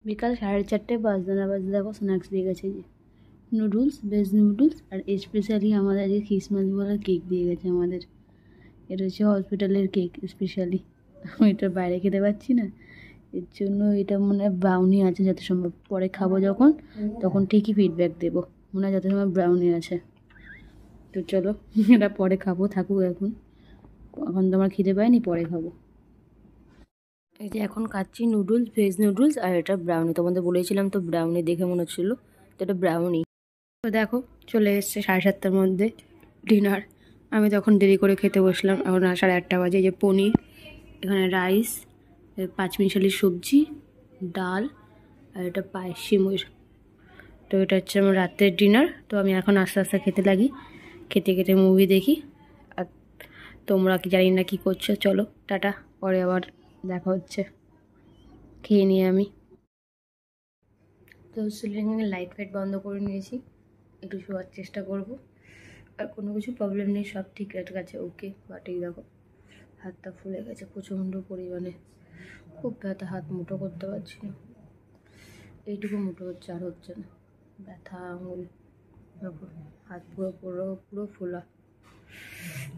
বিকাল 4:30 বাজতে না বাজতে দেখো স্ন্যাক্স দিয়ে গেছে, যে নুডলস, ভেজ নুডলস, আর স্পেশালি আমাদের আজকে খ্রিসমাস বলে কেক দিয়ে গেছে আমাদের। এটা হচ্ছে হসপিটালের কেক স্পেশালি। আমি এটা বাইরে খেতে পাচ্ছি না, এর জন্য এটা মনে হয় ব্রাউনি আছে যত সম্ভব। পরে খাবো যখন, তখন ঠিকই ফিডব্যাক দেবো। মনে হয় যত সম্ভব ব্রাউনি আছে। তো চলো, এটা পরে খাবো, থাকুক এখন। এখন তো আমার খিদে পায়নি, পরে খাবো। এই যে এখন খাচ্ছি নুডলস, ভেজ নুডলস, আর এটা ব্রাউনি। তোমাদের বলেছিলাম তো ব্রাউনি দেখে মনে হচ্ছিল, তো এটা ব্রাউনি। তো দেখো, চলে এসছে 7:30টার মধ্যে ডিনার। আমি তখন দেরি করে খেতে বসলাম, এখন 8:30 বাজে। যে পনির, এখানে রাইস, পাঁচমিশালি সবজি, ডাল, আর এটা পায়েস সিমুর। তো এটা হচ্ছে আমার রাতের ডিনার। তো আমি এখন আস্তে আস্তে খেতে লাগি, খেতে খেতে মুভি দেখি। আর তোমরা কি জানি না কি করছো, চলো টাটা, পরে আবার দেখা হচ্ছে। খেয়ে নিয়ে আমি তো সিলিংয়ে লাইট ফাইট বন্ধ করে নিয়েছি, একটু শোয়ার চেষ্টা করব। আর কোনো কিছু প্রবলেম নেই, সব ঠিক আছে, ওকে। বাট এই দেখো, হাতটা ফুলে গেছে প্রচণ্ড পরিমাণে, খুব ব্যথা, হাত মুঠো করতে পারছি না। এইটুকু মুঠো হচ্ছে, আর হচ্ছে না। ব্যথা আঙুল, দেখো হাত পুরো পুরো পুরো ফোলা।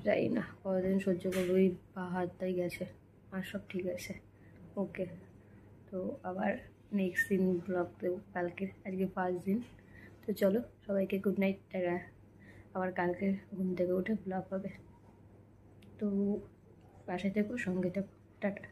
যাই না কতদিন সহ্য করবো, এই পা হাতটাই গেছে, আর সব ঠিক আছে, ওকে। তো আবার নেক্সট দিন ব্লগ দেবো কালকে, আজকে 5 দিন। তো চলো সবাইকে গুড নাইট, টাটা। আবার কালকে ঘুম থেকে উঠে ব্লগ হবে। তো পাশে থেকো, সঙ্গে থেকো, টাটা।